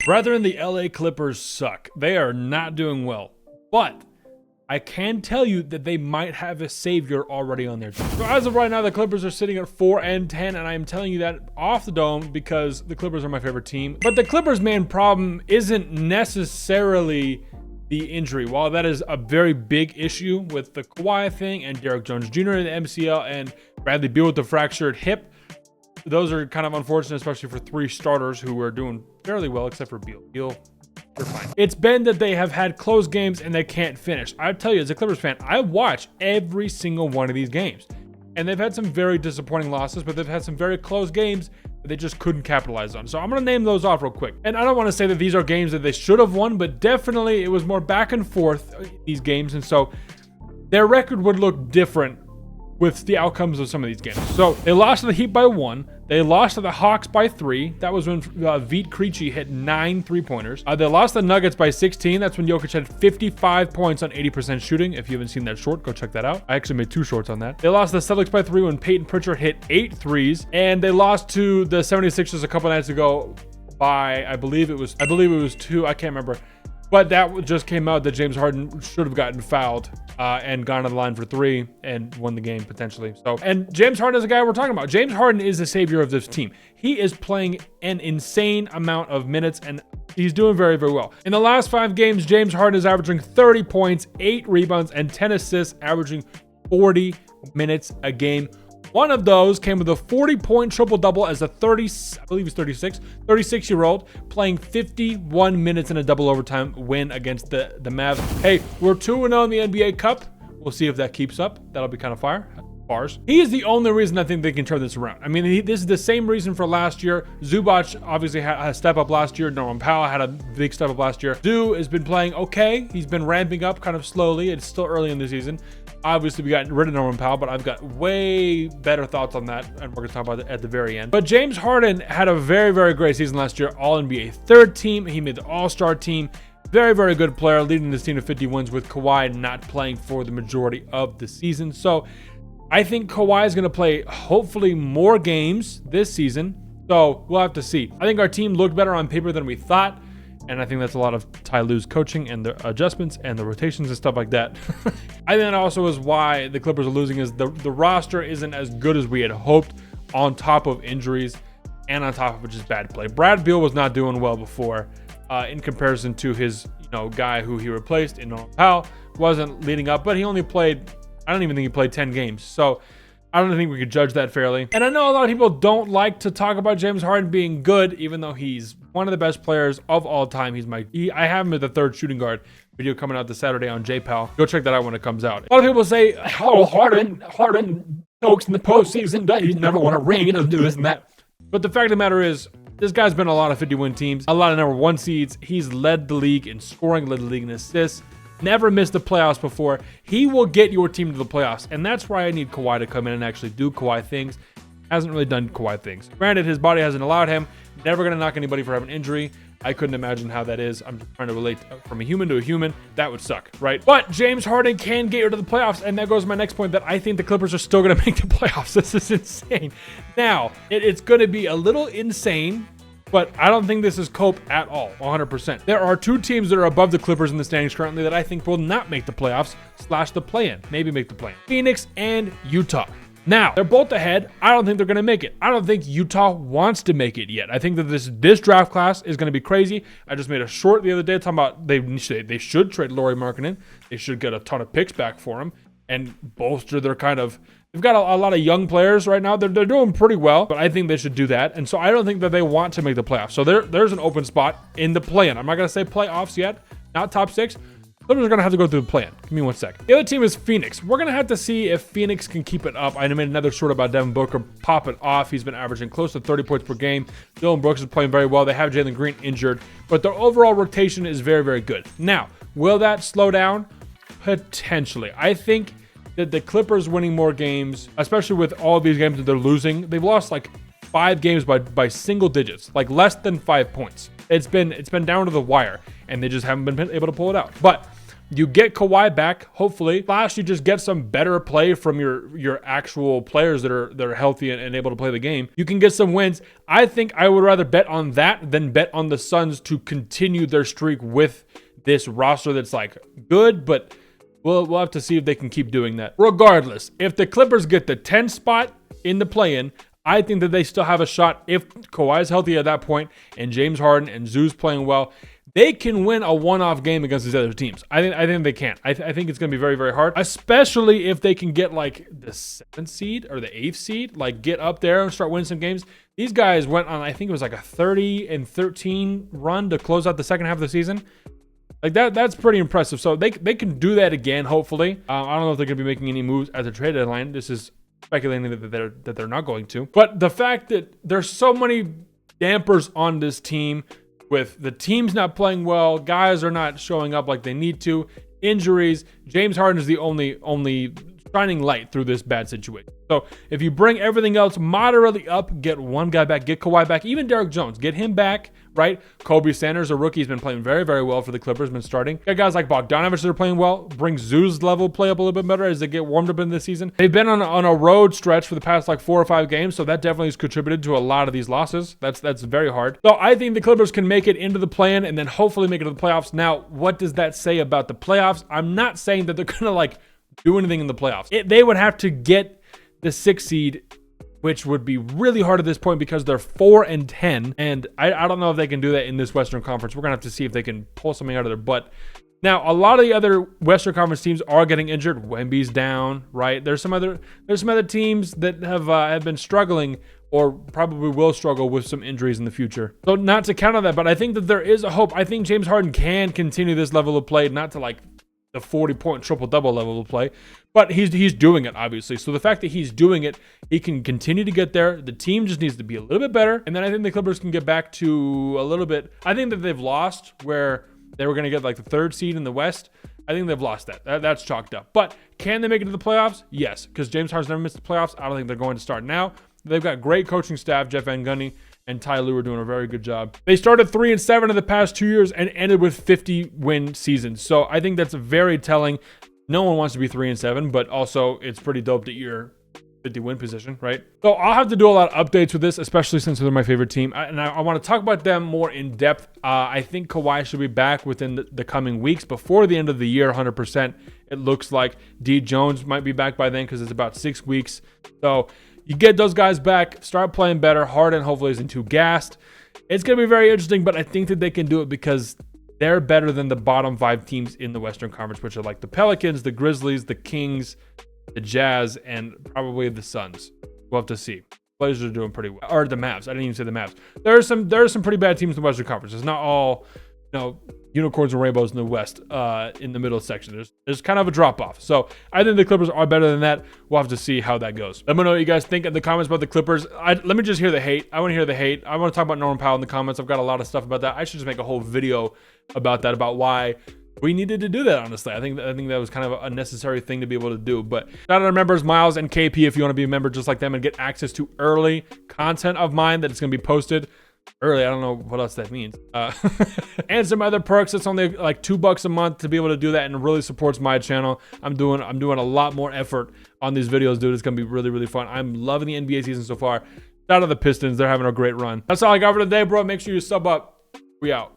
Brethren, the LA Clippers suck. They are not doing well. But I can tell you that they might have a savior already on their team. So as of right now, the Clippers are sitting at 4-10, and I am telling you that off the dome because the Clippers are my favorite team. But the Clippers' main problem isn't necessarily the injury. While that is a very big issue with the Kawhi thing and Derrick Jones Jr. in the MCL and Bradley Beal with the fractured hip, those are kind of unfortunate, especially for three starters who were doing fairly well, except for Beal. They're fine. It's been that they have had close games and they can't finish. I tell you, as a Clippers fan, I watch every single one of these games. And they've had some very disappointing losses, but they've had some very close games that they just couldn't capitalize on. So I'm going to name those off real quick. And I don't want to say that these are games that they should have won, but definitely it was more back and forth, these games. And so their record would look different with the outcomes of some of these games. So they lost to the Heat by 1. They lost to the Hawks by 3. That was when Vit Krejci hit 9 3-pointers. They lost the Nuggets by 16. That's when Jokic had 55 points on 80% shooting. If you haven't seen that short, go check that out. I actually made 2 shorts on that. They lost the Celtics by 3 when Peyton Pritchard hit 8 threes. And they lost to the 76ers a couple nights ago by, I believe it was 2. I can't remember. But that just came out that James Harden should have gotten fouled and gone to the line for 3 and won the game potentially. So, and James Harden is the guy we're talking about. James Harden is the savior of this team. He is playing an insane amount of minutes and he's doing very, very well. In the last 5 games, James Harden is averaging 30 points, 8 rebounds, and 10 assists, averaging 40 minutes a game. One of those came with a 40-point triple-double as a 36-year-old playing 51 minutes in a double overtime win against the Mavs. Hey, we're 2-0 in the NBA Cup. We'll see if that keeps up. That'll be kind of fire. Bars. He is the only reason I think they can turn this around. I mean, this is the same reason for last year. Zubac obviously had a step up last year. Norman Powell had a big step up last year. Zoo has been playing okay. He's been ramping up kind of slowly. It's still early in the season. Obviously, we got rid of Norman Powell, but I've got way better thoughts on that, and we're going to talk about it at the very end. But James Harden had a very, very great season last year. All-NBA third team. He made the All-Star team. Very, very good player, leading this team to 50 wins with Kawhi not playing for the majority of the season. So I think Kawhi is going to play, hopefully, more games this season. So we'll have to see. I think our team looked better on paper than we thought. And I think that's a lot of Ty Lue's coaching and the adjustments and the rotations and stuff like that. I think that also is why the Clippers are losing is the roster isn't as good as we had hoped on top of injuries and on top of just bad play. Brad Beal was not doing well before in comparison to his guy who he replaced in Norman Powell. Wasn't leading up, but he only played, I don't even think he played 10 games. So I don't think we could judge that fairly. And I know a lot of people don't like to talk about James Harden being good, even though he's one of the best players of all time. I have him at the 3rd shooting guard video coming out this Saturday on JPal. Go check that out when it comes out. A lot of people say, oh, Harden chokes in the postseason. He never won a ring. He doesn't do this and that. But the fact of the matter is, this guy's been on a lot of 50-win teams, a lot of number 1 seeds. He's led the league in scoring, led the league in assists. Never missed the playoffs before. He will get your team to the playoffs. And that's why I need Kawhi to come in and actually do Kawhi things. Hasn't really done Kawhi things. Granted, his body hasn't allowed him. Never going to knock anybody for having injury. I couldn't imagine how that is. I'm just trying to relate from a human to a human. That would suck, right? But James Harden can get you to the playoffs. And that goes to my next point that I think the Clippers are still going to make the playoffs. This is insane. Now, it's going to be a little insane, but I don't think this is cope at all, 100%. There are 2 teams that are above the Clippers in the standings currently that I think will not make the playoffs / the play-in. Maybe make the play-in. Phoenix and Utah. Now, they're both ahead. I don't think they're going to make it. I don't think Utah wants to make it yet. I think that this draft class is going to be crazy. I just made a short the other day talking about they should trade Lauri Markkanen. They should get a ton of picks back for him and bolster their they've got a lot of young players right now. They're doing pretty well, but I think they should do that. And so I don't think that they want to make the playoffs. So there's an open spot in the play-in. I'm not going to say playoffs yet, not top 6. Clippers are going to have to go through the play-in. Give me 1 sec. The other team is Phoenix. We're going to have to see if Phoenix can keep it up. I made another short about Devin Booker popping off. He's been averaging close to 30 points per game. Dylan Brooks is playing very well. They have Jalen Green injured, but their overall rotation is very, very good. Now, will that slow down? Potentially. I think that the Clippers winning more games, especially with all of these games that they're losing, they've lost like 5 games by single digits, like less than 5 points. It's been down to the wire, and they just haven't been able to pull it out. But You get Kawhi back, hopefully. Slash, you just get some better play from your actual players that are healthy and able to play the game. You can get some wins. I think I would rather bet on that than bet on the Suns to continue their streak with this roster that's like good, but we'll have to see if they can keep doing that. Regardless, if the Clippers get the 10th spot in the play-in, I think that they still have a shot if Kawhi's healthy at that point and James Harden and Zoo's playing well. They can win a one-off game against these other teams. I think they can. I think it's going to be very, very hard, especially if they can get like the 7th seed or the 8th seed, like get up there and start winning some games. These guys went on, I think it was like a 30-13 run to close out the second half of the season. Like that's pretty impressive. So they can do that again, hopefully. I don't know if they're going to be making any moves at the trade deadline. This is speculating that they're not going to. But the fact that there's so many dampers on this team, with the teams not playing well, guys are not showing up like they need to, injuries, James Harden is the only shining light through this bad situation. So if you bring everything else moderately up, get one guy back, get Kawhi back, even Derek Jones, get him back, right? Kobe Sanders, a rookie, has been playing very, very well for the Clippers, been starting. Got guys like Bogdanovich that are playing well, bring Zoo's level play up a little bit better as they get warmed up in this season. They've been on a road stretch for the past like 4 or 5 games, so that definitely has contributed to a lot of these losses. That's very hard. So I think the Clippers can make it into the play-in and then hopefully make it to the playoffs. Now, what does that say about the playoffs? I'm not saying that they're going to like do anything in the playoffs. They would have to get the 6th seed, which would be really hard at this point because they're 4-10. And I don't know if they can do that in this Western Conference. We're going to have to see if they can pull something out of their butt. Now, a lot of the other Western Conference teams are getting injured. Wemby's down, right? There's some other teams that have been struggling or probably will struggle with some injuries in the future. So not to count on that, but I think that there is a hope. I think James Harden can continue this level of play, not to like the 40-point triple-double level of play, but he's doing it, obviously. So the fact that he's doing it, he can continue to get there. The team just needs to be a little bit better, and then I think the Clippers can get back to a little bit. I think that they've lost where they were going to get like the 3rd seed in the West. I think they've lost that. That's chalked up. But can they make it to the playoffs? Yes, because James Harden's never missed the playoffs. I don't think they're going to start now. They've got great coaching staff. Jeff Van Gundy and Ty Lue are doing a very good job. They started 3-7 in the past 2 years and ended with 50-win seasons. So I think that's very telling. No one wants to be 3-7, but also it's pretty dope that you're 50-win position, right? So I'll have to do a lot of updates with this, especially since they're my favorite team. I want to talk about them more in depth. I think Kawhi should be back within the coming weeks before the end of the year, 100%. It looks like D. Jones might be back by then because it's about 6 weeks. So you get those guys back, start playing better. Harden hopefully isn't too gassed. It's going to be very interesting, but I think that they can do it because they're better than the bottom 5 teams in the Western Conference, which are like the Pelicans, the Grizzlies, the Kings, the Jazz, and probably the Suns. We'll have to see. Blazers are doing pretty well. Or the Mavs. I didn't even say the Mavs. There are some pretty bad teams in the Western Conference. It's not all, unicorns and rainbows in the West, in the middle section. There's kind of a drop-off. So I think the Clippers are better than that. We'll have to see how that goes. Let me know what you guys think in the comments about the Clippers. Let me just hear the hate. I want to hear the hate. I want to talk about Norman Powell in the comments. I've got a lot of stuff about that. I should just make a whole video about that, about why we needed to do that, honestly. I think that was kind of a necessary thing to be able to do. But shout out to our members, Miles and KP, if you want to be a member just like them and get access to early content of mine that is going to be posted early. I don't know what else that means. And some other perks. It's only like $2 a month to be able to do that, and it really supports my channel. I'm doing a lot more effort on these videos, dude. It's going to be really, really fun. I'm loving the NBA season so far. Shout out to the Pistons. They're having a great run. That's all I got for today, bro. Make sure you sub up. We out.